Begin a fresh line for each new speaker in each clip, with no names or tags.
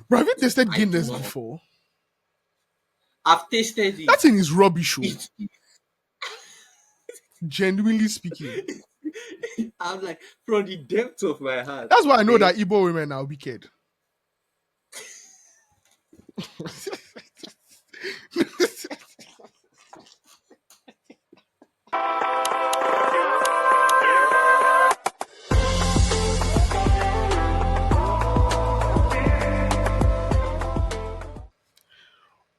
Bro, have you tasted
I do
Guinness
not.
before?
I've tasted
That
it.
thing is rubbish, oh.
It
Genuinely speaking.
I'm like, from the depth of my heart,
That's why I know
man.
that Igbo women are wicked.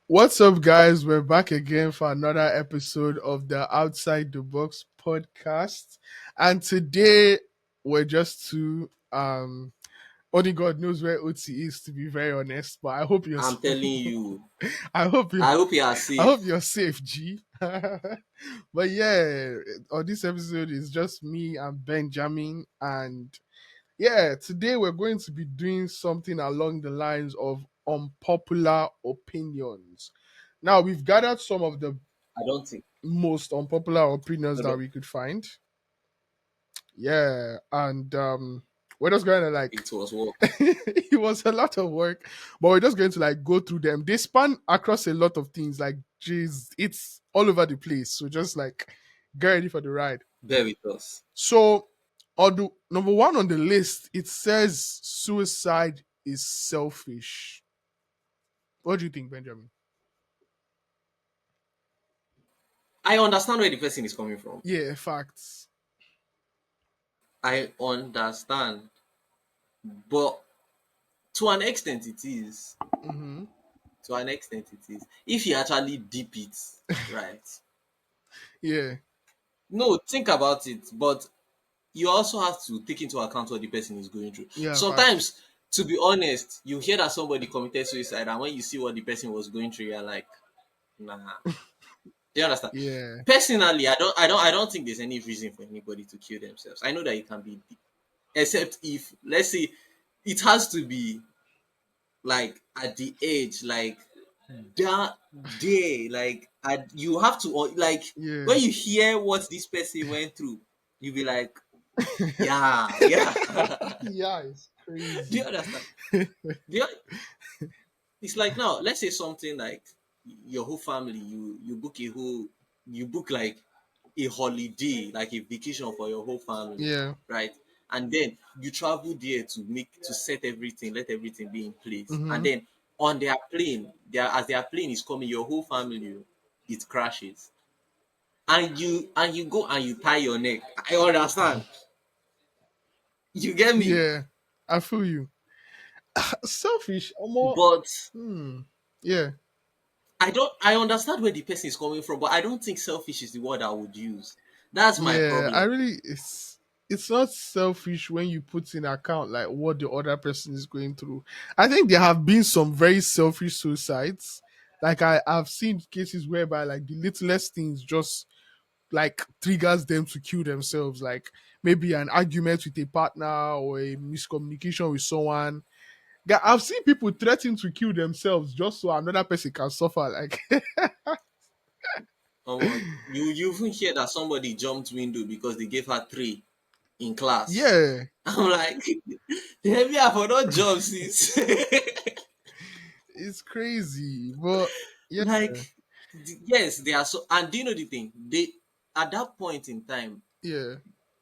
What's up, guys? We're back again for another episode of the Outside the Box podcast. And today we're just two. Only God knows where OT is, to be very honest. But I hope you're
I'm telling you.
I hope you
I hope you are
I hope
safe.
you're safe, G. But yeah, on this episode is just me and Benjamin, and yeah, today we're going to be doing something along the lines of unpopular opinions. Now, we've gathered some of the
I don't think.
most unpopular opinions
No,
that
no,
we could find. Yeah, and we're just going to like
it was work.
it was a lot of work, but we're just going to like go through them. They span across a lot of things. Like, geez, it's all over the place. So just like get ready for the ride.
Bear with us.
So, on the number one on the list, it says suicide is selfish. What do you think, Benjamin?
I understand where the person is coming from.
Yeah, facts.
I understand. But to an extent, it is.
Mm-hmm.
To an extent, it is. If you actually deep it, right?
Yeah,
No, think about it. But you also have to take into account what the person is going through.
yeah, facts.
Sometimes, to be honest, you hear that somebody committed suicide, and when you see what the person was going through, you're like, nah. Do you understand?
Yeah,
Personally, I don't think there's any reason for anybody to kill themselves. I know that it can be, except if, let's say, it has to be like at the age, like that day, like you have to, like,
yeah,
when you hear what this person went through, you be like, yeah, yeah.
yeah. It's
Do you
crazy.
understand? Do you, it's like, now let's say something like your whole family, you book like a holiday, like a vacation for your whole family,
Yeah.
right? And then you travel there to set everything, let everything be in place. And
Mm-hmm.
then on their plane, as their plane is coming, your whole family, it crashes. And you go and you tie your neck. I understand. You get me?
Yeah, I feel you. Selfish, or more.
But
Hmm. Yeah.
I understand where the person is coming from, but I don't think selfish is the word I would use. That's my
Yeah, I
problem.
really it's not selfish when you put in account like what the other person is going through. I think there have been some very selfish suicides. Like I've seen cases whereby like the littlest things just like triggers them to kill themselves. Like maybe an argument with a partner or a miscommunication with someone. I've seen people threaten to kill themselves just so another person can suffer. Like
You even hear that somebody jumped window because they gave her three in class.
yeah,
I'm like, maybe I for not jump since.
it's crazy. But yeah,
Like, yes, they are so. And do you know the thing? They, at that point in time,
yeah,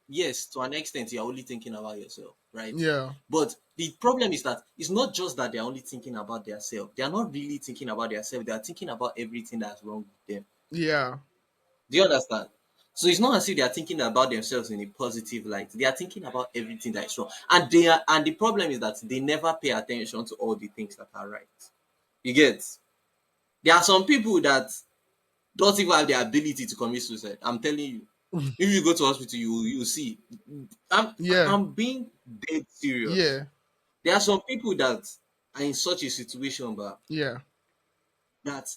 yes, to an extent, you're only thinking about yourself, right?
yeah.
But the problem is that it's not just that they're only thinking about themselves. They are not really thinking about themselves. They are thinking about everything that's wrong with them.
Yeah,
Do you understand? So it's not as if they are thinking about themselves in a positive light. They are thinking about everything that is wrong. And the problem is that they never pay attention to all the things that are right. You get? There are some people that don't even have the ability to commit suicide. I'm telling you. If you go to hospital, you see.
yeah,
I'm being dead serious.
yeah,
There are some people that are in such a situation, but
yeah,
that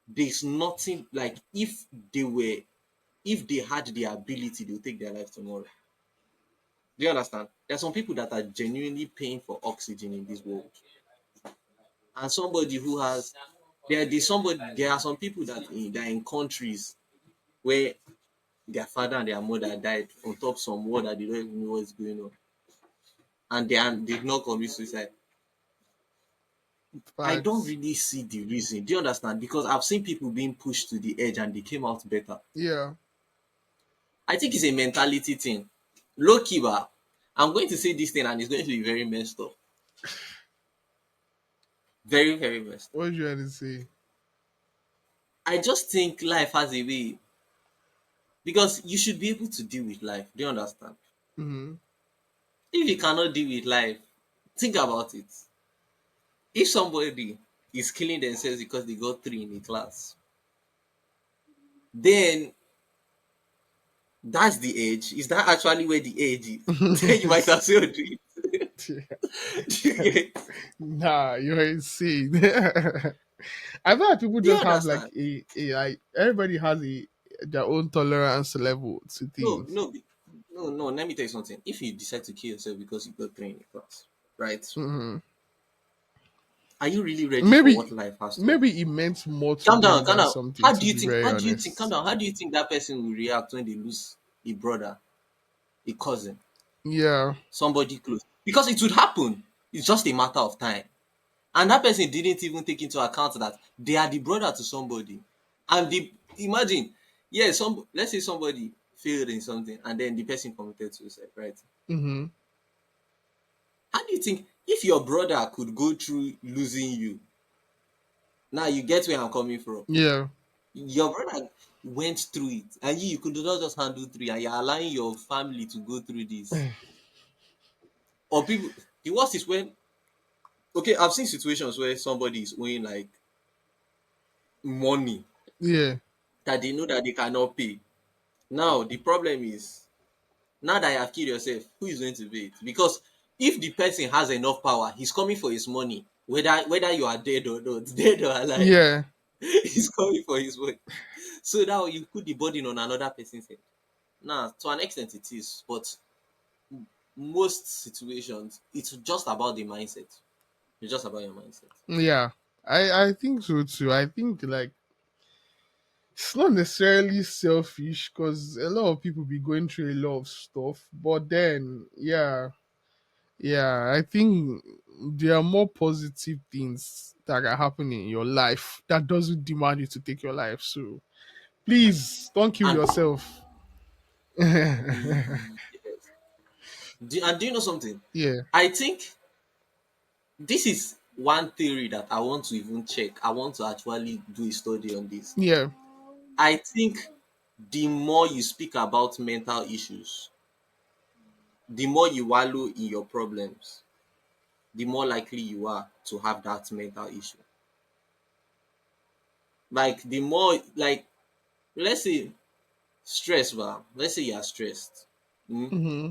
there's nothing like, if they had the ability, they'll take their life tomorrow. Do you understand? There are some people that are genuinely paying for oxygen in this world, and somebody who has there are some people that are in countries where their father and their mother died on top some war that they don't even know what's going on, and they did not commit suicide. I don't
Facts.
really see the reason. Do you understand? Because I've seen people being pushed to the edge and they came out better.
Yeah.
I think it's a mentality thing. Low key, I'm going to say this thing and it's going to be very messed up. Very, very messed up.
What you trying to say?
I just think life has a way because you should be able to deal with life. Do you understand?
Mm-hmm.
If you cannot deal with life, think about it. If somebody is killing themselves because they got three in a class, then that's the age. Is that actually where the age is? Then you might as well do it. Do you get?
Nah, you're insane. I've heard people
Do you
just have like
understand?
a like everybody has a their own tolerance level to
No,
things.
no, no. Let me tell you something. If you decide to kill yourself because you got three in a class, right?
Hmm.
Are you really ready for what
Maybe
life has to offer?
maybe it meant more to
Calm down,
them
calm
than
down.
something.
How
To
do you
be
think?
very
How do you think? Calm
honest.
down. How do you think that person will react when they lose a brother, a cousin,
Yeah.
somebody close? Because it would happen. It's just a matter of time. And that person didn't even take into account that they are the brother to somebody. And the imagine, yeah, some let's say somebody failed in something and then the person committed suicide, right?
Hmm.
How do you think if your brother could go through losing you? Now you get where I'm coming from.
Yeah.
Your brother went through it, and you could not just handle three, and you're allowing your family to go through this. Or people, the worst is when okay, I've seen situations where somebody is owing like money
Yeah.
that they know that they cannot pay. Now the problem is now that you have killed yourself, who is going to pay it? Because if the person has enough power, he's coming for his money, whether you are dead or not, dead or alive,
Yeah.
he's coming for his money. So now you put the burden on another person's head. Now, to an extent, it is, but most situations, it's just about the mindset. It's just about your mindset.
Yeah. I think so too. I think like it's not necessarily selfish because a lot of people be going through a lot of stuff, but then yeah, I think there are more positive things that are happening in your life that doesn't demand you to take your life. So please don't kill
And
yourself.
yes. Do you know something?
Yeah,
I think this is one theory that I want to even check. I want to actually do a study on this.
yeah,
I think the more you speak about mental issues, the more you wallow in your problems, the more likely you are to have that mental issue. Like the more like let's say stress, let's say you are stressed. Mm?
hmm,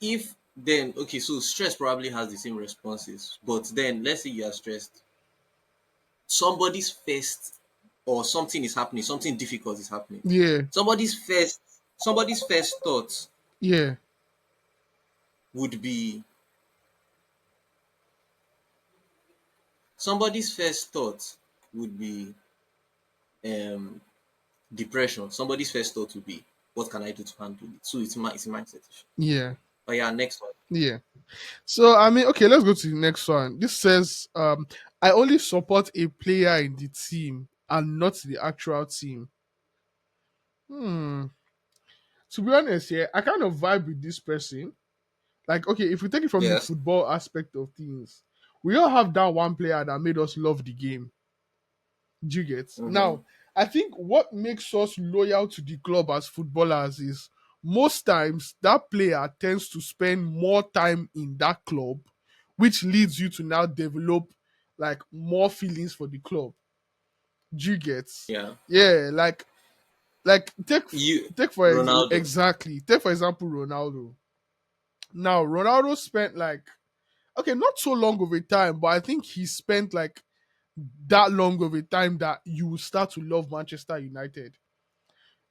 If then okay, so stress probably has the same responses, but then let's say you are stressed, somebody's first or something is happening, something difficult is happening.
yeah,
Somebody's first somebody's first thought
yeah,
would be somebody's first thought would be um depression. Somebody's first thought would be what can I do to handle it? So it's a mindset issue.
yeah,
But yeah, next one.
yeah. So I mean, okay, let's go to the next one. This says, I only support a player in the team and not the actual team. Hmm. To be honest, yeah, I kind of vibe with this person. Like, okay, if we take it from the
Yes.
football aspect of things, we all have that one player that made us love the game. Do you get?
Mm-hmm.
Now, I think what makes us loyal to the club as footballers is most times that player tends to spend more time in that club, which leads you to now develop like more feelings for the club. Do you get?
Yeah.
Yeah, like
You
take for
Ronaldo.
exactly take for example Ronaldo. Now Ronaldo spent like okay, not so long of a time, but I think he spent like that long of a time that you will start to love Manchester United.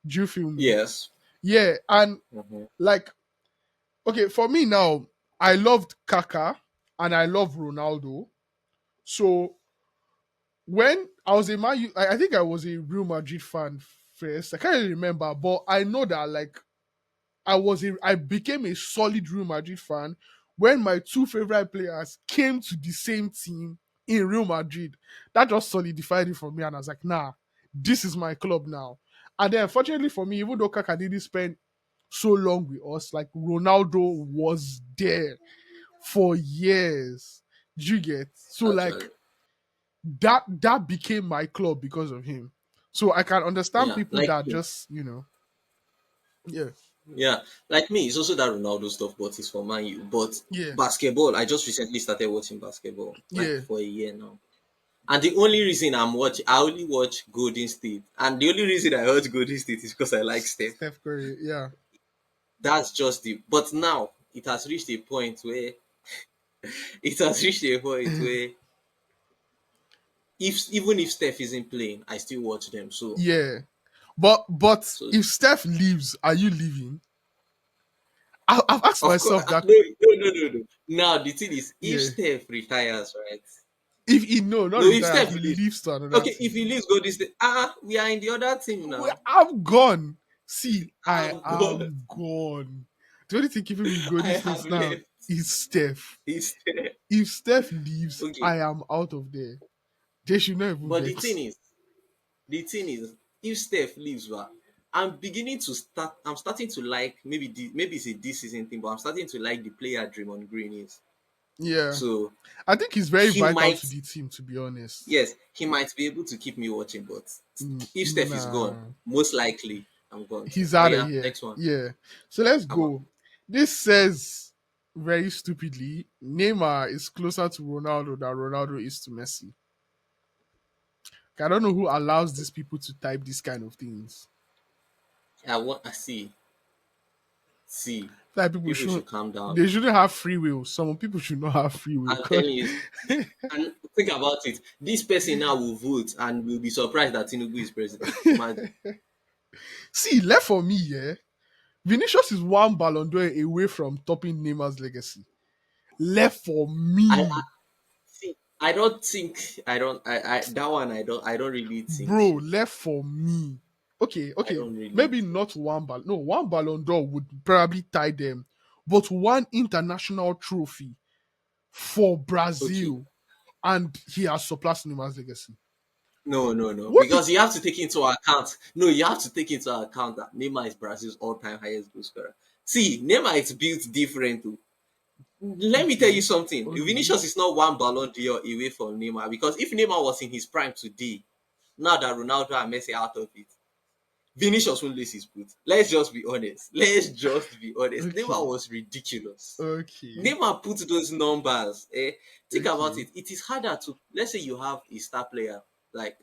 Do you feel me?
Yes.
Yeah, and
Mm-hmm.
like okay, for me now, I loved Kaka and I love Ronaldo. So when I was a Man, I think I was a Real Madrid fan first. I can't really remember, but I know that like I became a solid Real Madrid fan when my two favorite players came to the same team in Real Madrid, that just solidified it for me. And I was like, nah, this is my club now. And then, fortunately for me, even though Kaka didn't spend so long with us, like Ronaldo was there for years. Do you get? So
actually.
like that became my club because of him. So I can understand
Yeah,
people
like
that
me.
just, yeah,
Yeah, like me, it's also that Ronaldo stuff, but it's for Man U. But
yeah,
basketball, I just recently started watching basketball, like
yeah.
for a year now. And the only reason I only watch Golden State. And the only reason I watch Golden State is because I like Steph.
Steph Curry, yeah,
That's just the. But now it has reached a point where it has reached a point where if even if Steph isn't playing, I still watch them.
yeah. But
So
if Steph leaves, are you leaving? I've asked
of course,
myself that.
no. Now the thing is, if
Yeah,
Steph retires, right?
if he no, not
No, if
retire,
Steph
he
leaves,
leaves to another
okay, if
team.
he leaves Golden State, we are in the other team now.
I'm gone. See, I
I'm gone.
am gone. The only thing keeping me in
I
Golden
have
States now
left.
is Steph.
He's there.
If Steph leaves,
Okay,
I am out of there. They should not even
but
vex.
the thing is, if Steph leaves, I'm beginning to start. I'm starting to like maybe it's a this season thing, but I'm starting to like the player Draymond Green is.
Yeah,
So
I think he's very
he
vital
might,
to the team. To be honest,
yes, he might be able to keep me watching, but if Steph is gone,
nah,
most likely I'm gone too.
he's
Oh
out of
yeah,
here.
next one.
Yeah, so let's
I'm out.
go. This says very stupidly, Neymar is closer to Ronaldo than Ronaldo is to Messi. I don't know who allows these people to type these kind of things.
I want. I see.
Like people
People
should
should calm down.
they shouldn't have free will. Some people should not have free will.
I'm telling you, and think about it. This person now will vote and will be surprised that Tinubu is president. Imagine.
See, left for me, yeah. Vinicius is one Ballon d'Or away from topping Neymar's legacy. Left for
I
me,
see. I don't think. I don't. I that one. I don't really think
bro.
so.
Left for me. Okay,
I
okay.
don't really
Maybe
think
not
so.
one ball. No, one Ballon d'Or would probably tie them, but one international trophy for
Okay.
Brazil, and he has surpassed Neymar's legacy.
No.
What the
Because you have to take into account. No, you have to take into account that Neymar is Brazil's all-time highest goal scorer. See, Neymar is built different. Too. Let me tell you
okay,
something.
okay,
Vinicius is not one Ballon d'Or away from Neymar because if Neymar was in his prime today, now that Ronaldo and Messi are out of it, Vinicius won't lace his boot. Let's just be honest. Let's just be honest. Neymar
okay,
was ridiculous.
okay,
Neymar put those numbers. Think about
okay.
it. It is harder to let's say you have a star player like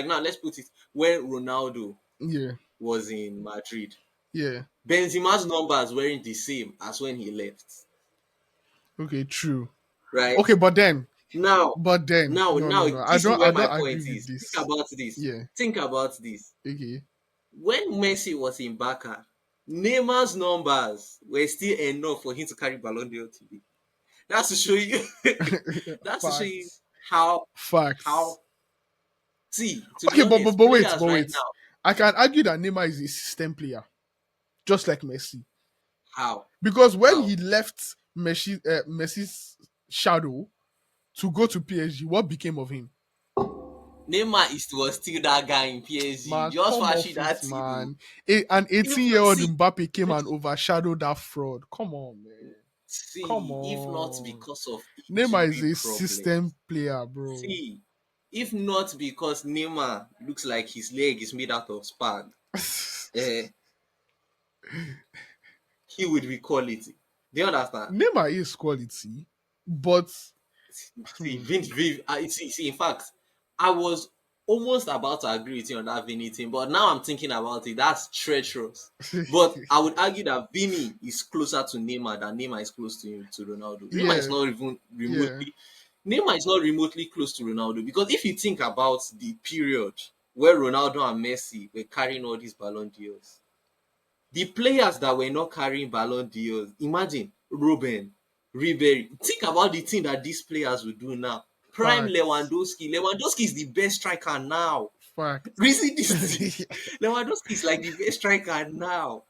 now. Let's put it when Ronaldo
Yeah,
was in Madrid.
yeah.
Benzema's numbers weren't the same as when he left.
Okay, true.
Right
Okay,
now,
no.
this is
I
where my
don't
point
agree with
is.
this. Yeah.
Think about this.
Okay.
When Messi was in Barca, Neymar's numbers were still enough for him to carry Ballon d'Or today. That's to show you. That's to show you
Facts.
how
Facts.
how. See, to be
Okay, but
honest, players
but
right
wait.
now,
I can argue that Neymar is a system player, just like Messi.
how
Because when
how
he left Messi's shadow to go to PSG, what became of him?
Neymar was still that guy in PSG,
Man,
just
come
flashing
off it,
that thing. Oh.
man. An
If
18-year-old
see,
Mbappe came and overshadowed that fraud. Come on, man. Come
if not
on.
because of
Neymar is
injury
a system
problems,
player, bro.
see, if not because Neymar looks like his leg is made out of spag, eh, he would be quality. Do you understand?
Neymar is quality, but
See, in fact, I was almost about to agree with you on that Vinny thing, but now I'm thinking about it. That's treacherous. But I would argue that Vinny is closer to Neymar than Neymar is close to Ronaldo. Neymar is
yeah,
not even
yeah,
remotely. Neymar is not remotely close to Ronaldo because if you think about the period where Ronaldo and Messi were carrying all these Ballon d'Ors, the players that were not carrying Ballon d'Ors, imagine Ruben, Ribery. Think about the thing that these players will do now. Prime
facts,
Lewandowski. Lewandowski is the best striker now.
facts,
Reason this thing. Lewandowski is like the best striker now.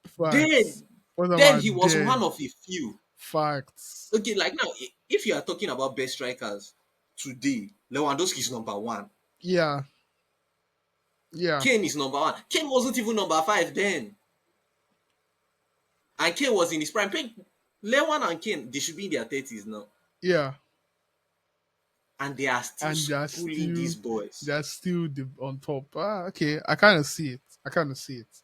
facts.
Then,
What
then
about
he was one
then?
of a few.
Facts.
Okay, like now, if you are talking about best strikers today, Lewandowski is number one.
Yeah. Yeah.
Kane is number one. Kane wasn't even number five then. And Kane was in his prime. Lewan and Kane, they should be in their 30s now.
Yeah.
And they are still
And
schooling these boys.
they're still on top. Ah, okay. I kind of see it. I kind of see it.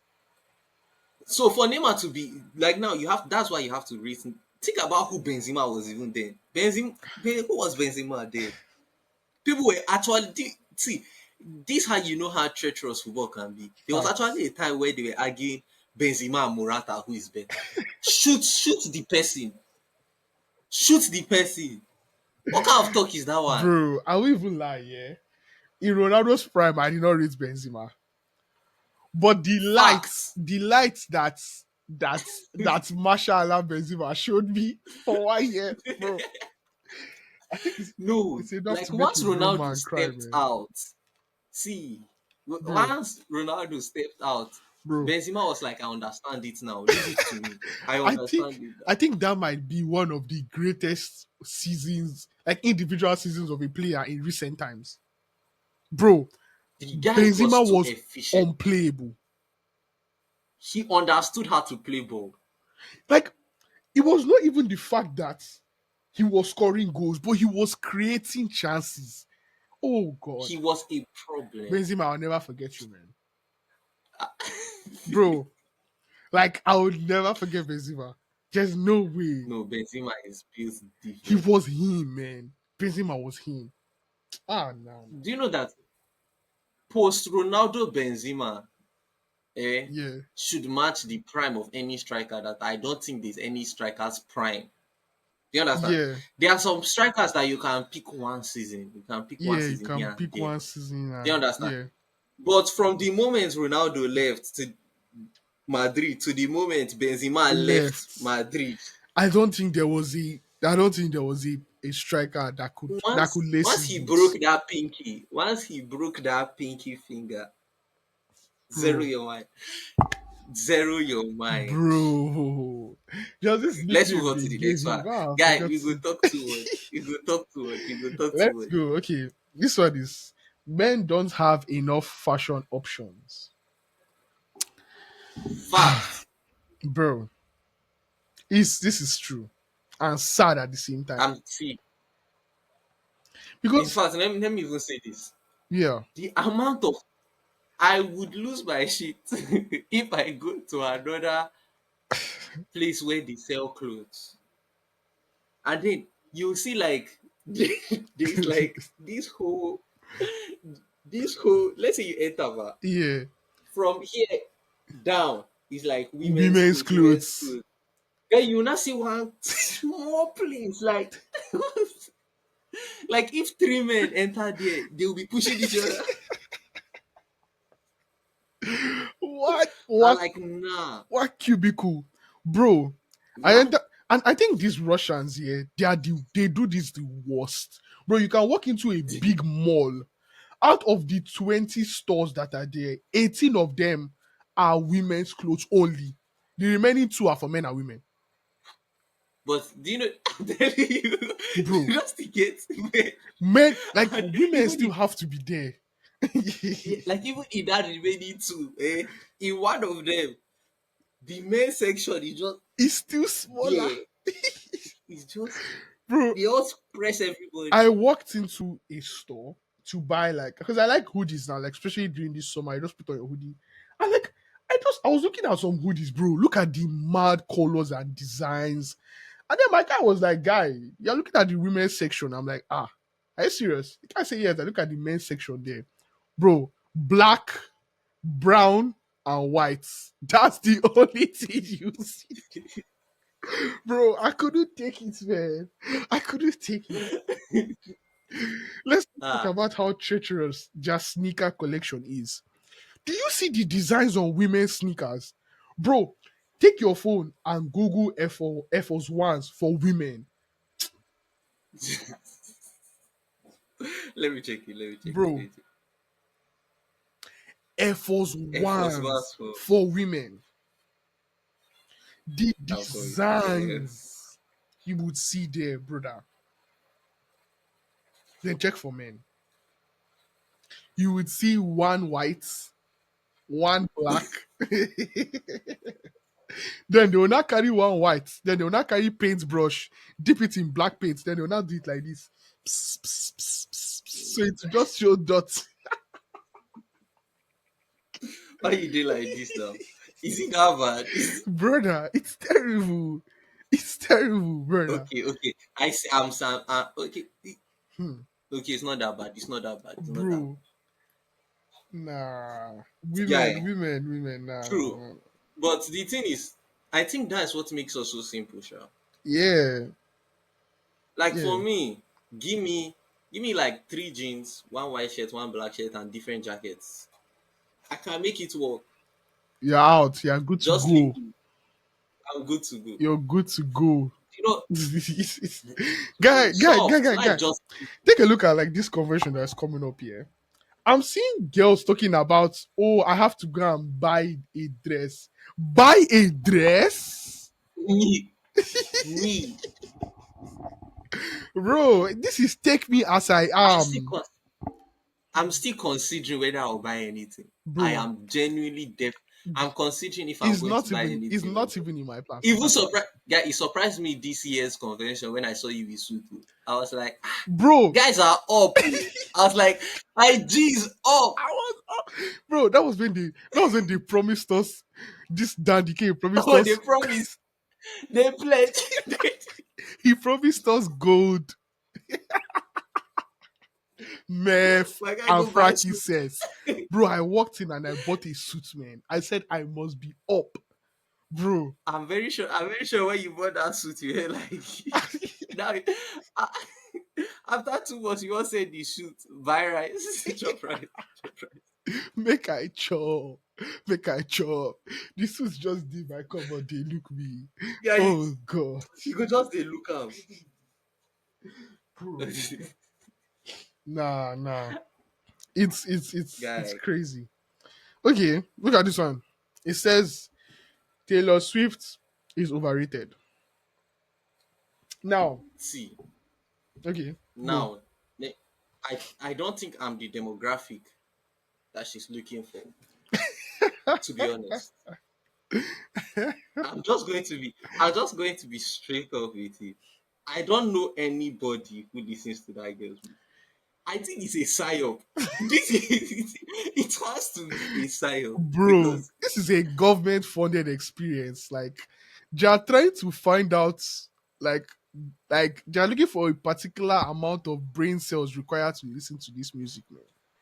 So for Neymar to be like now, that's why you have to reason. Think about who Benzema was even then. Who was Benzema then? People were actually see this how you know how treacherous football can be. There was
Facts.
actually a time where they were arguing Benzema and Morata who is better. Shoot the person. Shoot the person. What kind of talk is that one?
Bro, I will even lie, yeah. In Ronaldo's prime, I did not rate Benzema. But
Facts.
the lights that Mashallah Benzema showed me for 1 year, bro. I think
No,
it's enough
like
to make a
once
grown
Ronaldo
man cry,
stepped
man.
out, see,
Bro,
once Ronaldo stepped out,
bro.
Benzema was like, I understand it now. Leave it to me. I
I
understand
think
it
I
now.
think that might be one of the greatest seasons, like individual seasons of a player in recent times. Bro,
The guy was
Benzema
too
was
efficient.
unplayable.
He understood how to play ball.
Like, it was not even the fact that he was scoring goals, but he was creating chances. Oh God.
He was a problem.
Benzema, I'll never forget you, man. Bro, like I would never forget Benzema. There's no way.
No, Benzema is built
He
different.
was him, man. Benzema was him. Ah, no.
Do you know that post Ronaldo Benzema
Yeah,
should match the prime of any striker that I don't think there's any striker's prime. Do you understand?
yeah,
There are some strikers that you can pick one season. You can pick one
yeah. You
season
can
here and
pick
there.
one season
Do you
and
understand?
yeah,
But from the moment Ronaldo left to Madrid to the moment Benzema left
left.
Madrid,
I don't think there was a striker that could lace
once
his
he broke
boots,
that pinky, once he broke that pinky finger, zero
bro.
your mind, zero your mind.
Bro, just this
Let's move
nickname
on
they
to the
gave
next
him.
one,
Ah, I
guy.
forgot
We go
to.
talk too much. You go talk too much. You go talk too
Let's
much.
go. Okay, this one is men don't have enough fashion options,
Fact.
bro. Is this is true and sad at the same time
See. In
because
fact, let me even say this.
yeah,
The amount of I would lose my shit if I go to another place where they sell clothes. And then you see like there's like this whole let's say you enter
yeah,
from here down is like women's
women's
clothes, women's
clothes.
clothes. Then you now see one small place like like if three men enter there, they will be pushing each other.
What?
I'm
What?
like, nah.
What cubicle, bro? I
What?
enter, and I think these Russians here, they do this the worst, bro. You can walk into a big mall. Out of the 20 stores that are there, 18 of them are women's clothes only. The remaining two are for men and women,
But do you know I'm telling you
bro.
just to get men
Men like
and
women
even
still
if
have to be there.
like even in that remaining two, in one of them, the main section is just
It's still smaller,
there. It's just
bro.
they all press
I
everybody.
walked into a store to buy like because I like hoodies now, like especially during this summer. I just put on a hoodie. I like I was looking at some hoodies, bro. Look at the mad colors and designs. And then my guy was like, "Guy, you're looking at the women's section." I'm like, "Ah, are you serious?" You can't say yes. I look at the men's section there, bro. Black, brown, and white. That's the only thing you see, bro. I couldn't take it, man. I couldn't take it. Let's talk
Ah,
about how treacherous their sneaker collection is. Do you see the designs on women's sneakers? Bro, take your phone and Google Air Force Ones for women.
let me check it. Let me check it. Let
Bro,
me check
Air Force
it. Air Force
Ones
Ones for
for women. The
I'm coming.
designs. you would see there, brother. Then check for men. You would see one white, one black. Then they will not carry one white. Then they will not carry paintbrush, dip it in black paint. Then they will not do it like this. Pss, pss, pss, pss, pss. So it just show dots.
Why you do like this now? Is it that bad?
Brother, it's terrible. It's terrible, brother.
Okay, okay. I see. I'm Sam. Okay,
Hmm.
okay. It's not that bad. It's not that bad. It's not that bad.
Bro, nah.
Guy,
Women, nah, nah,
true.
nah.
But the thing is, I think that's what makes us so simple, sure.
Yeah,
Like for
yeah.
me, give me, give me like three jeans, one white shirt, one black shirt, and different jackets. I can make it work.
You're out. You're good to
Just link
go.
it. I'm good to go.
You're good to go.
You know,
Guy.
life just
Take a look at like this conversation that's coming up here. I'm seeing girls talking about, oh, I have to go and buy a dress. Buy a dress?
me, me.
Bro, this is take me as I
I'm still,
am.
I'm still considering whether I'll buy anything. I
Bro,
am genuinely deaf. I'm considering if I'm
it's
going to
not
buy
even it's
anything.
not even in my past.
Even surprise, yeah, it surprised me this year's convention when I saw you with suit. I was like, "Ah,
Bro,
guys are up." I was like, IG's up.
I was bro, that was when they promised us this dandy K promised
Oh, they
us
promise, they pledge.
he promised us gold, meth,
My guy
and
go buy
Frankie
suit.
says. Bro, I walked in and I bought a suit, man. I said I must be up. Bro.
I'm very sure. I'm very sure when you bought that suit, you were like, now. I- After 2 months, you all said the shoot buy rice, chop rice, chop rice.
Make I chop. Make I chop. This was just did my cover. They look me.
Yeah,
Oh god.
you could just dey look am.
Bro. Nah. It's
Guy,
crazy. Okay, look at this one. It says Taylor Swift is overrated. Now,
see
okay, go.
now, I don't think I'm the demographic that she's looking for. To be honest, I'm just going to be straight up with it. I don't know anybody who listens to that girl's music. I think it's a psyop. This is it has to be a psyop
Bro,
because
this is a government funded experience. Like they are trying to find out like they are looking for a particular amount of brain cells required to listen to this music, man.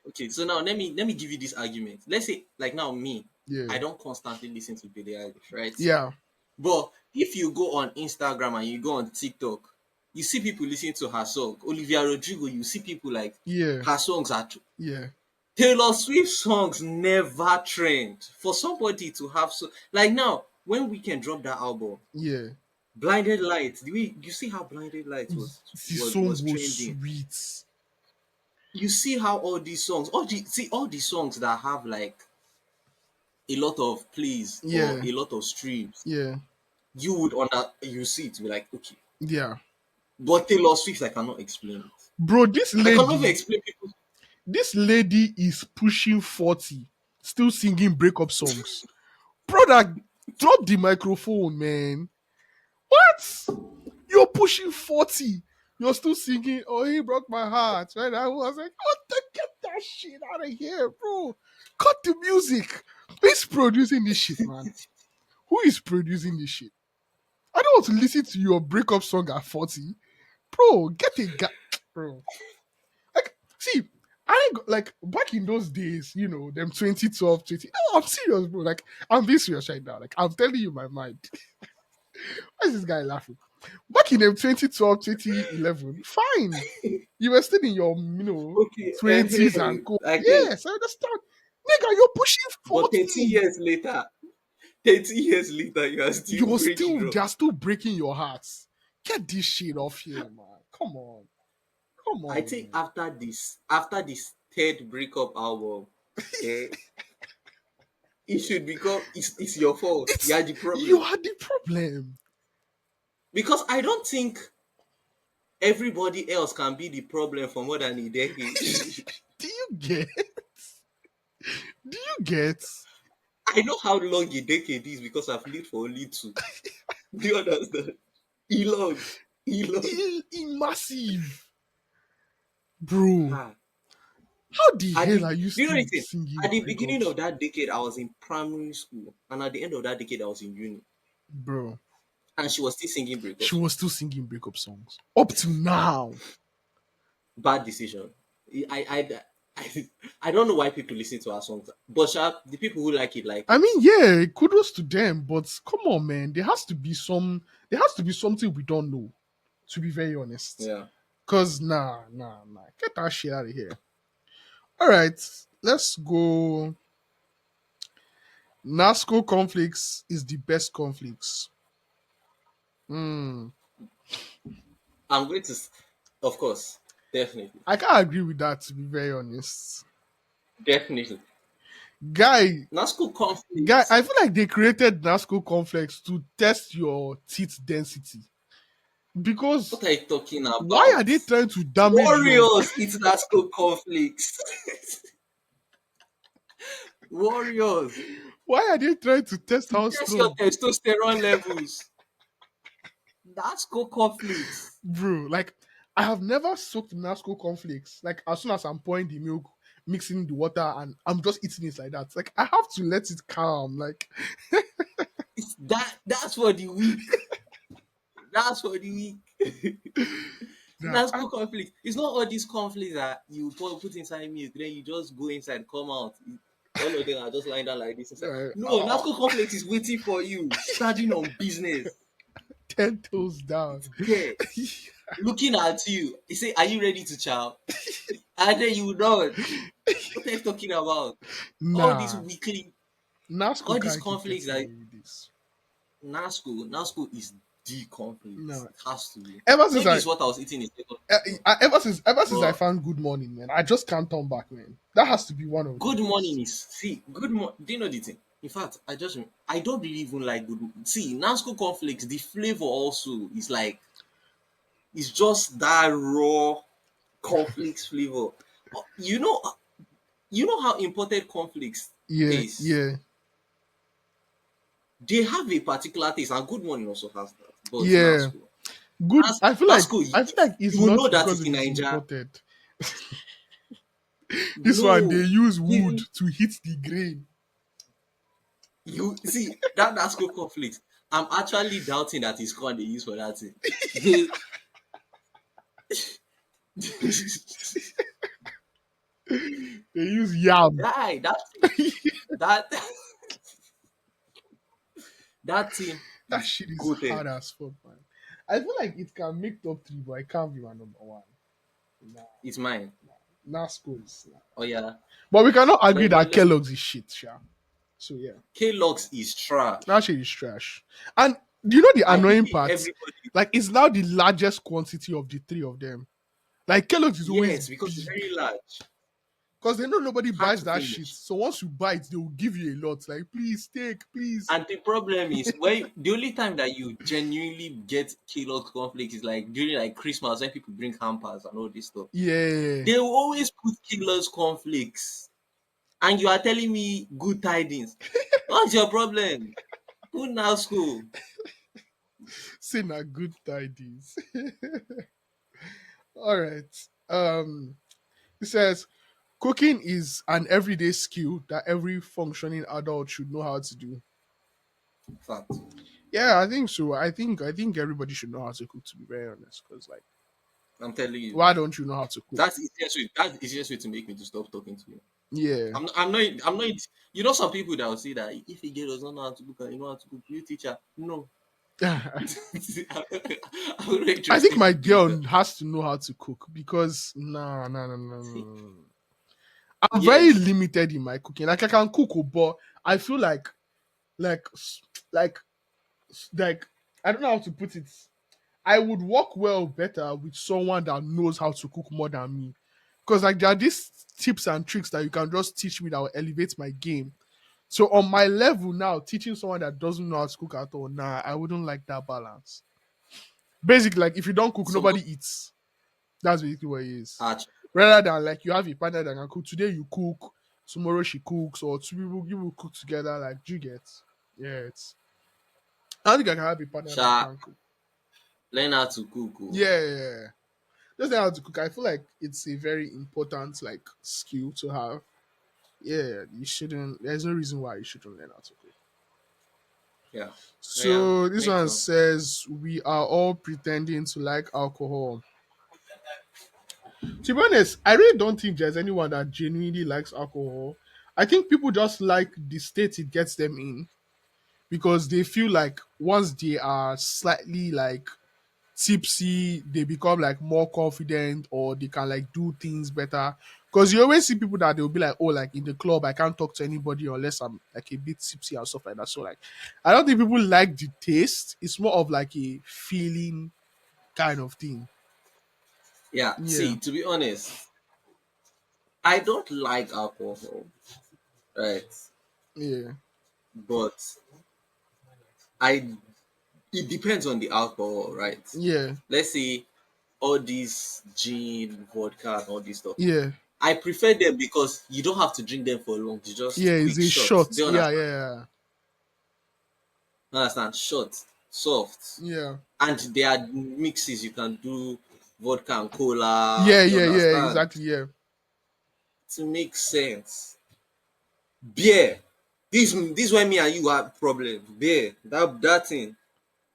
okay, so now let me give you this argument. Let's say like now me, I
Yeah.
don't constantly listen to Billie Eilish, right?
Yeah.
But if you go on Instagram and you go on TikTok, you see people listening to her song. Olivia Rodrigo, you see people like
Yeah.
her songs are
Yeah.
Taylor Swift songs never trend. For somebody to have so like now, when Weekend dropped that album,
Yeah.
Blinded Lights, you see how Blinded Lights
The song
was
was
trending.
sweet.
You see how all these songs, all the songs that have like a lot of plays or
Yeah.
a lot of streams,
Yeah.
you see it to be like okay.
Yeah.
But Taylor Swift, I cannot explain it.
Bro,
I cannot even explain people.
this lady is pushing 40, still singing breakup songs. Brother, drop the microphone, man. What? You're pushing 40. You're still singing, oh, he broke my heart. Right? I was like, what the get that shit out of here, bro. Cut the music. Who's producing this shit, man? Who is producing this shit? I don't want to listen to your breakup song at 40. Bro, get a guy. Bro. Like, see, I ain't like back in those days, them 2012, 20. No, I'm serious, bro. Like, I'm being serious right now. Like, I'm telling you my mind. Why is this guy laughing? Back in them 2012, 2011, fine. You were still in your,
Okay,
20s and co.
I get.
Yes, I understand. Nigga, you're pushing
But 13
40.
years later, 13 years later, you are still
They
breaking
are still breaking your hearts. Get this shit off here, man. Come on. Come
I
on,
think
man.
after this third breakup album, eh, it's your fault. You
It's
are the
you
problem
had the problem.
Because I don't think everybody else can be the problem for more than a decade.
Do you get? Do you get?
I know how long a decade is because I've lived for only two. Do you understand? Elon. Elon.
Massive, bro.
Ah.
How the
At
hell
the,
are you
do you know
still
the thing?
singing
At the beginning
breakups,
of that decade, I was in primary school, and at the end of that decade, I was in uni,
bro?
and she was still singing
She
breakup
was
songs.
still singing breakup songs up to now.
Bad decision. I don't know why people listen to her songs, but the people who like
I
it.
mean, yeah, kudos to them, but come on, man. There has to be some. There has to be something we don't know. To be very honest,
Yeah.
cause nah, get that shit out of here. All right, let's go. NASCO conflicts is the best conflicts. Hmm.
I'm going to, of course, definitely,
I can't agree with that, to be very honest.
definitely.
Guy,
NASCO
guy,
conflicts.
I feel like they created NASCO conflicts to test your teeth density. Because
What are you talking
why
about?
are they trying to damage your
Warriors, it's NASCO conflicts. Warriors,
why are they trying to test
to
how
test your
strong?
testosterone levels. NASCO conflicts.
Bro, like I have never soaked NASCO conflicts. Like as soon as I'm pouring the milk, mixing the water, and I'm just eating it like that. Like I have to let it calm. Like
That's for the weak. That's for the weak.
nah,
NASCO conflict. It's not all these conflicts that you put inside milk, then you just go inside, come out. All of them are just lying down like this inside. No,
oh,
NASCO conflict is waiting for you, standing on business.
10 toes down.
There, looking at you. He say, "Are you ready to chow?" And then you know what are you talking about? All these
Nah,
weekly,
NASCO
all these
can't keep
conflicts
getting
that
away with this.
NASCO is the conflict.
No,
It has to be.
ever since
Maybe
I
it's what I was eating in secondary school.
ever since I
But
found Good Morning, man, I just can't turn back, man. That has to be one of the
good morning
best.
is see good morning. Do you know the thing? In fact, I don't really even like see NASCO conflicts. The flavor also is like it's just that raw conflicts flavor. You know, how imported conflicts
Yeah,
taste.
yeah,
They have a particular taste, and Good Morning also has that. But
yeah. Good.
NASCO,
I feel like it's
you will know
not
that
because
it's in
it is
Nigeria.
imported. This one they
No,
use wood
you
to hit the grain.
you see that NASCO conflict. I'm actually doubting that it's corn they use for that thing.
They use yam.
Guy, that that team
That
is
shit is
goated.
hard as fuck, man. I feel like it can make top three, but it can't be my number one. Nah,
It's mine.
NASCO is. Nah.
Oh yeah,
But we cannot agree that
let's.
Kellogg's is shit, sha. So yeah,
K-Logs is
that
trash.
shit is trash. And do you know the
I
annoying
pity
part?
everybody.
Like it's now the largest quantity of the three of them. Like Kellogg's is always
Yes, because it's
big.
very large,
Because they know nobody
hard
buys
to
that shit.
finish.
So once you buy it, they will give you a lot. Like, please take, please.
And the problem is when the only time that you genuinely get K-Log conflict is like during like Christmas when people bring hampers and all this stuff.
Yeah.
They will always put K-Log's conflicts. And you are telling me good tidings. What's your problem? Who now school?
Say na good tidings. All right. It says cooking is an everyday skill that every functioning adult should know how to do.
Fact.
Yeah, I think so. I think everybody should know how to cook, to be very honest. Because like,
I'm telling you.
why don't you know how to cook?
That's the easiest way to make me to stop talking to you.
Yeah.
I'm not you know some people that will say that if a girl does not know how to cook and you know how to cook, you teach her. No. I'm not
I think
interested
my
in doing
girl
that.
has to know how to cook because
See,
no. I'm very
yes.
limited in my cooking. Like I can cook, oh, but I feel like like like I don't know how to put it. I would work well better with someone that knows how to cook more than me. Because like there are these tips and tricks that you can just teach me that will elevate my game. So on my level now, teaching someone that doesn't know how to cook at all, nah, I wouldn't like that balance. Basically, like if you don't cook,
So
nobody
most
eats. That's basically what it is.
are
Rather than like you have a partner that can cook. Today you cook, tomorrow she cooks, or two people you will cook together. Like, do you get? Yeah, it's. I don't think I can have a partner that
sha
can cook.
learn how to cook. Oh.
Yeah, yeah, yeah. Just know how to cook. I feel like it's a very important like skill to have. Yeah, you shouldn't. There's no reason why you shouldn't learn how to cook.
Yeah. Yeah.
So this
Makes
one
sense.
says we are all pretending to like alcohol. To be honest, I really don't think there's anyone that genuinely likes alcohol. I think people just like the state it gets them in because they feel like once they are slightly like tipsy, they become like more confident or they can like do things better. Because you always see people that they'll be like, oh, like in the club, I can't talk to anybody unless I'm like a bit tipsy and stuff like that. So like, I don't think people like the taste. It's more of like a feeling kind of thing.
Yeah.
Yeah,
See, to be honest, I don't like alcohol, right?
yeah,
But I it depends on the alcohol, right?
yeah,
Let's say all these gin, vodka, and all this stuff.
yeah,
I prefer them because you don't have to drink them for long. You
yeah.
just
It's
quick
a
shots.
shot.
Do you
Yeah,
understand?
yeah,
Understand? Short, soft,
yeah,
and there are mixes you can do vodka and cola.
yeah,
You
yeah, yeah.
understand?
Exactly. Yeah,
To make sense. Beer. This why me and you have problem. Beer. That thing.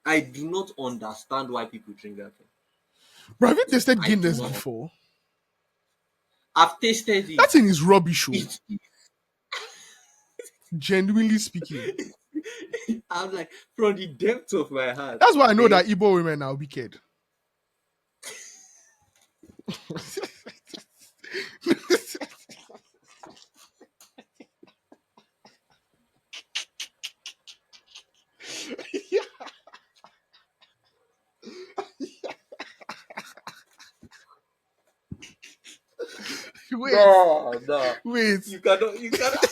I do not understand why people drink that thing.
but have you tasted
I do
Guinness
not.
before?
I've tasted
That
it.
thing is rubbish. Oh,
It.
genuinely speaking.
I'm like from the depth of my heart.
That's why I know
Eh?
that Igbo women are wicked. Wait,
No, no.
wait.
You cannot. You cannot.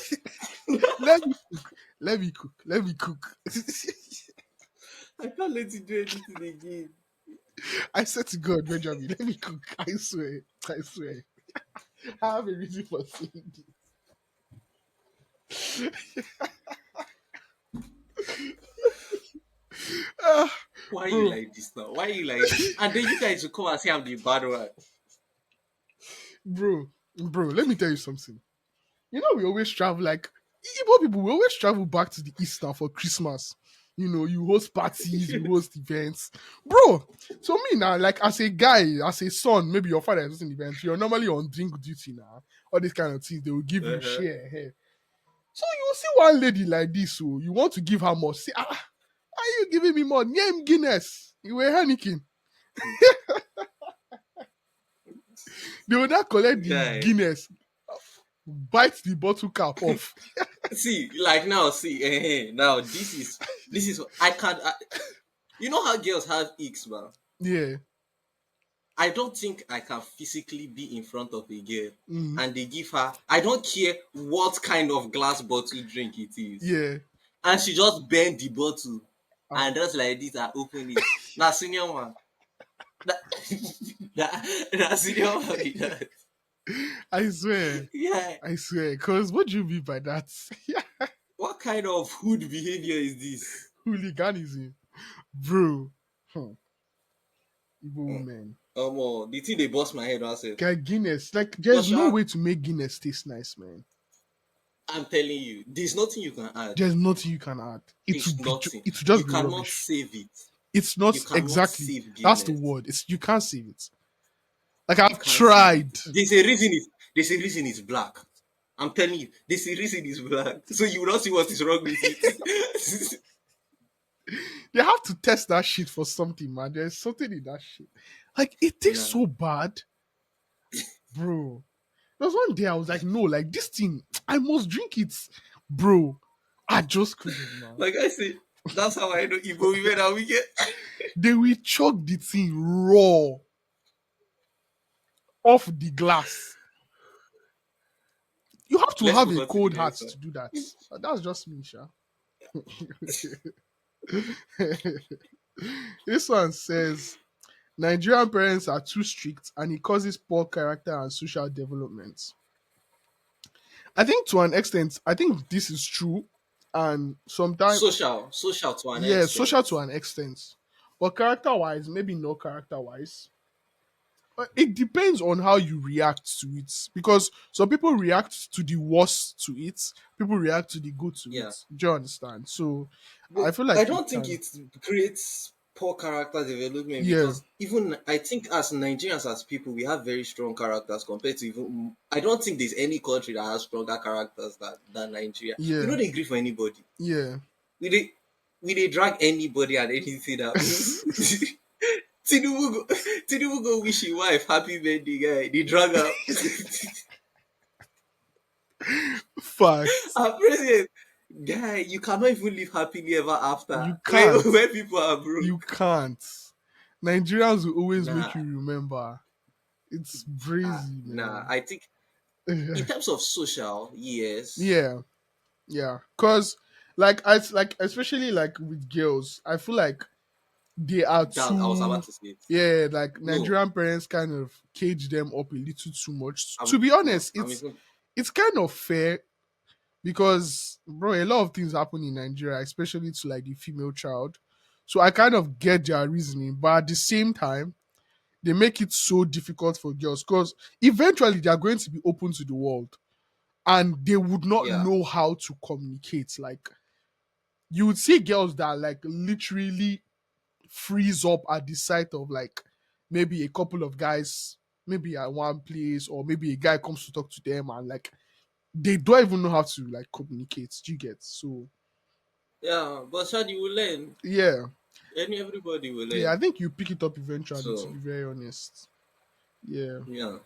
Let me cook. Let me cook. Let me cook.
I can't let you do anything again.
I said to God, Benjamin, let me cook. I swear. I swear. I have a reason for saying this.
Why you
Bro,
like this now? Why you like this? And then you guys will come and say I'm the bad one.
bro, bro, let me tell you something. You know, we always travel like Igbo people, we always travel back to the Easter for Christmas. You know, you host parties, you host events. Bro, so me now, like as a guy, as a son, maybe your father is hosting events, you're normally on drink duty now. All these kind of things, they will give you
Uh-huh.
share. Hey. So you see one lady like this, so you want to give her more. Say, are you giving me more? Name Guinness. You were panicking. They will not collect the
Guy.
Guinness, bite the bottle cap off.
See, like now, see, now this is I can't. You know how girls have icks, man.
Yeah.
I don't think I can physically be in front of a girl
Mm,
and they give her. I don't care what kind of glass bottle drink it is,
yeah.
and she just bend the bottle
Ah.
and just like this, I open it. Now, senior man, that, that senior man be that.
I swear.
Yeah,
I swear. Because what do you mean by that? Yeah.
what kind of hood behavior is this?
Hooliganism. Bro. Huh. Evil woman.
The thing they bust my head myself.
Like Guinness. Like,
But
there's no
sha,
way to make Guinness taste nice, man.
I'm telling you, there's nothing you can add.
There's nothing you can add.
It's nothing.
It will
You
just be
cannot
rubbish.
save it.
It's not
You cannot
exactly.
save
That's the
Guinness.
word. It's you can't save it. Like
You
I've
can't save it.
tried.
There's a reason it's black. I'm telling you, there's a reason it's black. So you will not see what is wrong with it.
You have to test that shit for something, man. There's something in that shit. Like it tastes
Nah.
so bad, bro. There was one day I was like, no, like this thing, I must drink it, bro. I just couldn't, man.
Like I said, that's how I know Igbo women are wicked.
They will chug the thing raw off the glass. You have to
Let's
have
move
a
on to the
cold heart
next one.
to do that. That's just me, Sha. This one says Nigerian parents are too strict and it causes poor character and social development. I think to an extent, I think this is true. And sometimes,
Social to an
yeah, social
extent.
to an extent. But character wise, maybe not character wise. It depends on how you react to it. Because some people react to the worst to it, people react to the good to
Yeah.
it. Do you understand? So
But
I feel
I
like it
don't think
can.
it creates poor character development
Yeah,
because even I think as Nigerians as people we have very strong characters compared to even I don't think there's any country that has stronger characters than Nigeria. We
yeah,
don't agree for anybody.
yeah.
We dey drag anybody and anything that Tinubu go Tinubu go wish him wife happy birthday guy. They drag am.
Fact.
Our president guy you cannot even live happily ever after
You can't.
when people are
You
broke.
can't. Nigerians will always make
Nah,
you remember. It's crazy,
nah.
man.
I think in terms of social, yes,
Yeah, yeah. Cause like especially like with girls, I feel like they are
that I was
too.
about to say it.
Yeah, like
No,
Nigerian parents kind of cage them up a little too much. To
I'm
be
no,
honest,
I'm
it's
even
it's kind of fair because bro, a lot of things happen in Nigeria, especially to like the female child. So I kind of get their reasoning, but at the same time, they make it so difficult for girls because eventually they are going to be open to the world and they would not
yeah.
know how to communicate. Like you would see girls that like literally freeze up at the sight of like maybe a couple of guys, maybe at one place, or maybe a guy comes to talk to them and like they don't even know how to like communicate. Do you get? So
Yeah, but Shadi will learn.
yeah,
Everybody will
yeah, I
learn.
think you pick it up eventually. To
So
be very honest, yeah.
yeah,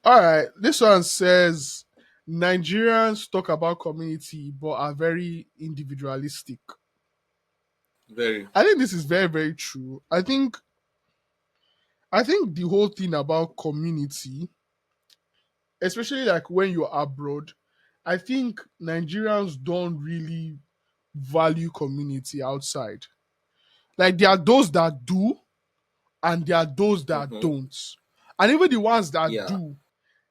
All right, this one says Nigerians talk about community but are very individualistic.
very.
I think this is very very true. I think the whole thing about community, especially like when you're abroad, I think Nigerians don't really value community outside. Like there are those that do and there are those that
Mm-hmm.
don't. And even the ones that
Yeah,
do,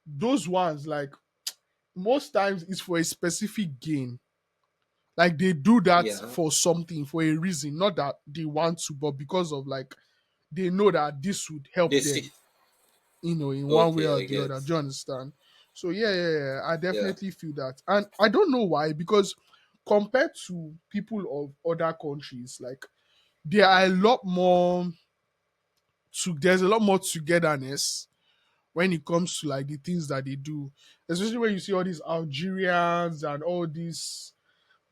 those ones like most times it's for a specific gain. Like they do that
yeah.
for something, for a reason, not that they want to, but because of like they know that this would help
They see.
them, in one way or
Okay, I
the
get.
other. Do you understand? So yeah, yeah, yeah. I
Yeah,
definitely feel that. And I don't know why, because compared to people of other countries, like there are a lot more there's a lot more togetherness when it comes to like the things that they do. Especially when you see all these Algerians and all these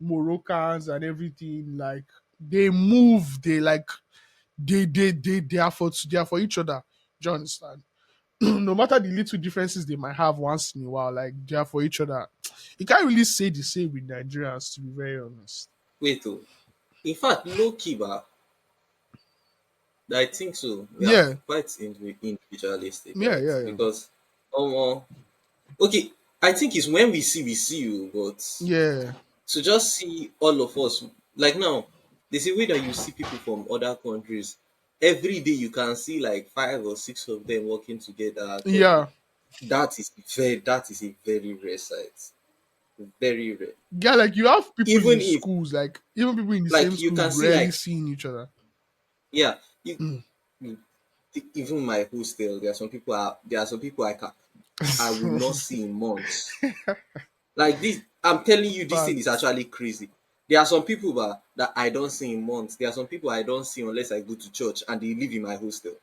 Moroccans and everything, like they move, they like they are for each other. Do you understand? No matter the little differences they might have once in a while, like they are for each other. You can't really say the same with Nigerians, to be very honest.
wait. Oh, in fact, low key, bah, I think so. We are
Yeah,
quite individualistic,
yeah,
right?
yeah, yeah,
Because okay, I think it's when we see you, but
yeah,
to just see all of us like now, there's a way that you see people from other countries. Every day you can see like 5 or 6 of them working together at all.
yeah.
That is a very rare sight. Very rare.
Yeah, like you have people
Even
in
if
schools, like even people in the same
like you
schools
can see
rarely
like
seeing each other.
yeah,
Mm.
you even my hostel, there are some people I will not see in months. Like this, I'm telling you, this thing is
Facts.
actually crazy. There are some people that I don't see in months. There are some people I don't see unless I go to church and they live in my hostel.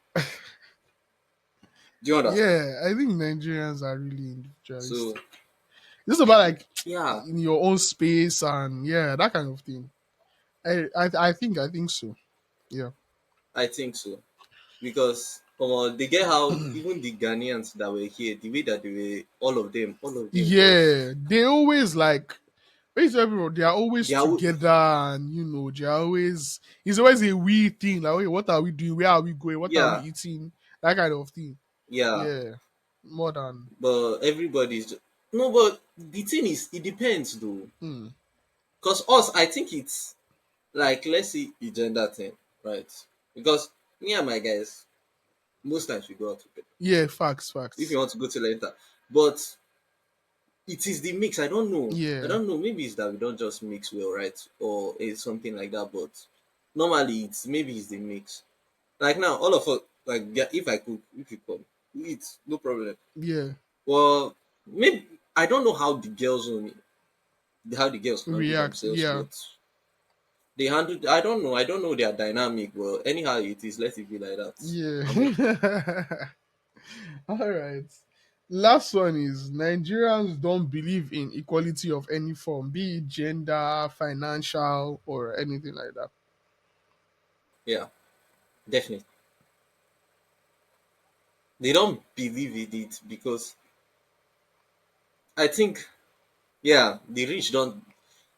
Do you understand?
Yeah, I think Nigerians are really
So
individualistic. This is about like
yeah,
in your own space and yeah, that kind of thing. I think so. Yeah.
I think so. Because come on, they get how even the Ghanaians that were here, the way that they were, all of them just
Yeah, they always like basically everyone. They are always
they are
together, and they are always. It's always a weird thing. Like, okay, what are we doing? Where are we going? What are we
yeah,
eating? That kind of thing.
yeah.
Yeah, more than.
But everybody's just, no, but the thing is, it depends though.
Hmm.
Because us, I think it's like let's see the gender thing, right? Because me and my guys, Most times we go out together.
Yeah, facts,
If you
facts.
want to go to later, but it is the mix. I don't know. I
Yeah,
don't know. Maybe it's that we don't just mix well, right? Or it's something like that. But normally, it's the mix. Like now, all of us, like yeah, if I cook, if you come, we eat, no problem.
yeah.
Well, maybe I don't know how the girls handle
React.
themselves,
Yeah.
but they handle. I don't know. I don't know their dynamic. Well, anyhow it is. Let it be like that. I'm okay.
Yeah. All right. Last one is Nigerians don't believe in equality of any form, be it gender, financial, or anything like that.
Yeah, definitely. They don't believe in it because I think yeah, the rich don't.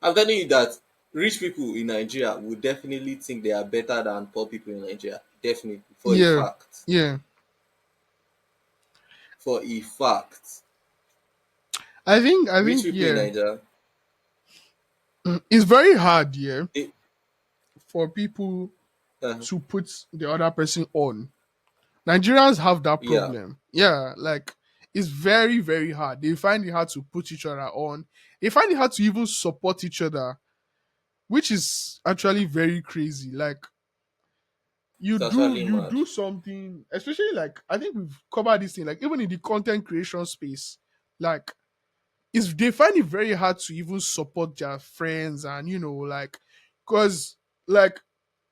I'm telling you that rich people in Nigeria would definitely think they are better than poor people in Nigeria. Definitely, for a
Yeah.
fact.
Yeah.
For a fact,
I think
rich people in
yeah.
Nigeria,
It's very hard, yeah,
they,
for people
uh,
to put the other person on. Nigerians have that
yeah,
problem. Yeah, like it's very, very hard. They find it hard to put each other on. They find it hard to even support each other, which is actually very crazy. Like
it's actually
you
mad.
do something, especially like I think we've covered this thing, like even in the content creation space, like is they find it very hard to even support their friends and like because like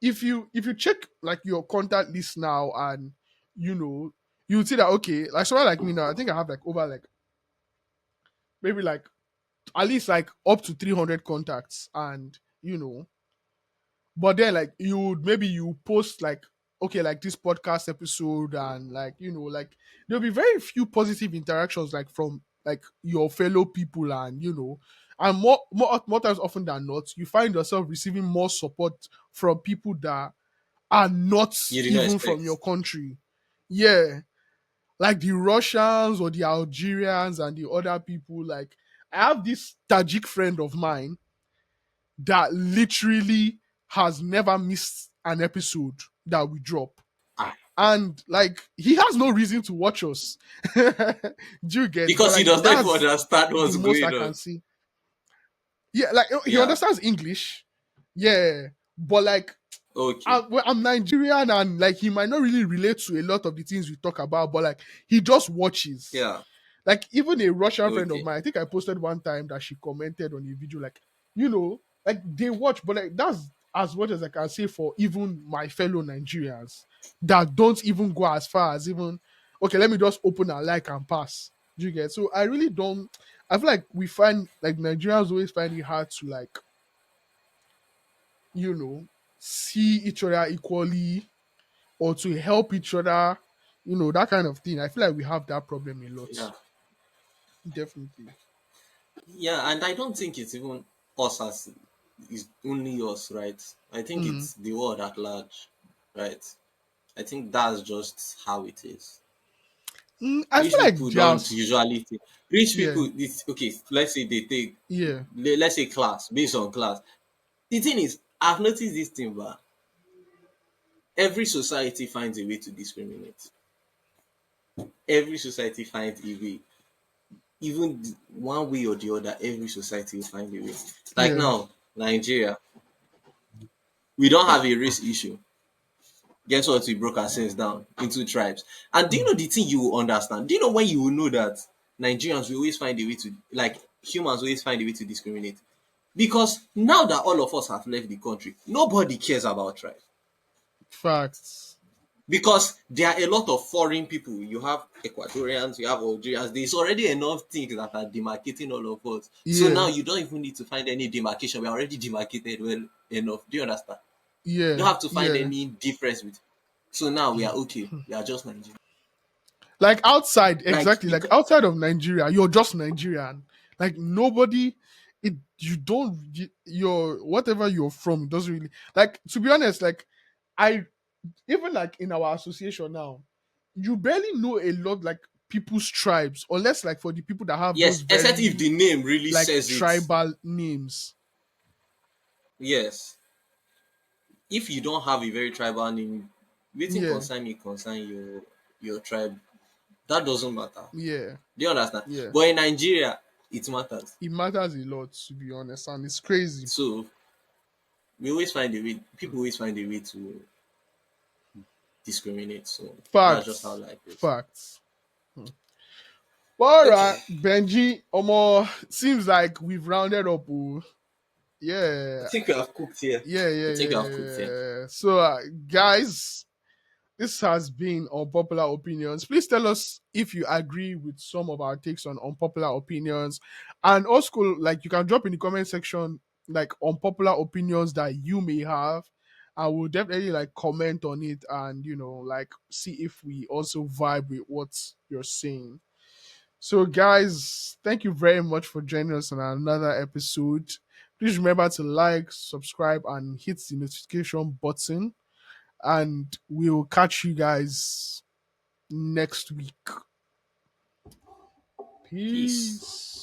if you check like your contact list now and you know you would see that okay, like someone like me now, I think I have like over like maybe like at least like up to 300 contacts and but then like you would maybe you post like okay like this podcast episode and like like there'll be very few positive interactions like from like your fellow people and and more times often than not you find yourself receiving more support from people that are not
You did not
even from
expect.
your country. Yeah, like the Russians or the Algerians and the other people. Like I have this Tajik friend of mine that literally has never missed an episode that we drop.
Ah,
And like he has no reason to watch us. Do you get? But
because he
like
does not even
that's
understand
the
what's
most I
going
can
on.
see. Yeah, like he
Yeah.
understands English. Yeah. But like
Okay.
I'm Nigerian and like he might not really relate to a lot of the things we talk about, but like he just watches.
Yeah.
Like even a Russian friend of
Okay.
mine, I think I posted one time that she commented on a video, like, like they watch, but like that's as much as I can say for even my fellow Nigerians that don't even go as far as even okay, let me just open a like and pass. Do you get? So I really don't I feel like we find like Nigerians always find it hard to like, you know, see each other equally or to help each other, that kind of thing. I feel like we have that problem a lot.
Yeah.
Definitely.
Yeah, and I don't think it's even us as it's only us, right? I think
Mm.
it's the world at large, right? I think that's just how it is.
I
Rich
feel like
people don't
just
usually take rich
yeah,
people. It's okay. Let's say they take,
yeah,
let's say class based on class. The thing is, I've noticed this thing, but every society finds a way to discriminate. Every society finds a way, even one way or the other. Every society will find a way. Like
yeah.
now, Nigeria, we don't have a race issue. Guess what? We broke ourselves down into tribes. And do you
Mm.
know the thing you will understand? Do you know when you will know that Nigerians will always find a way to, like, humans always find a way to discriminate? Because now that all of us have left the country, nobody cares about tribes.
Facts.
Because there are a lot of foreign people. You have Ecuadorians, you have Algerians. There's already enough things that are demarcating all of us. So now
Yeah,
you don't even need to find any demarcation. We're already demarcated well enough. Do you understand? You
yeah,
don't have to find
yeah.
any difference with. So now we are okay. We are just Nigerian.
Like outside,
Like
exactly.
you
Like
can,
outside of Nigeria, you're just Nigerian. Like nobody, you don't, you're whatever you're from. It doesn't really like to be honest. Like I even like in our association now, you barely know a lot like people's tribes, unless like for the people that have those
yes, except if
very
the name really
like
says it.
tribal names.
Yes. If you don't have a very tribal name, wetin
Yeah.
concern me concern you. your tribe, that doesn't matter.
Yeah,
Do you understand?
yeah.
But in Nigeria, it matters.
It matters a lot, to be honest, and it's crazy.
So we always find a way. People always find a way to discriminate. So that's just how
Facts.
life is.
Facts. All right,
Okay,
Benji. Omo, seems like we've rounded up. Oh.
I
Yeah,
think we have cooked here.
yeah,
I
yeah,
think we
yeah,
have cooked here.
yeah. So, guys, this has been Unpopular Opinions. Please tell us if you agree with some of our takes on unpopular opinions. And also, like, you can drop in the comment section, like, unpopular opinions that you may have. I will definitely, like, comment on it and, like, see if we also vibe with what you're saying. So, guys, thank you very much for joining us on another episode. Please remember to like, subscribe, and hit the notification button. And we'll catch you guys next week.
Peace.
Peace.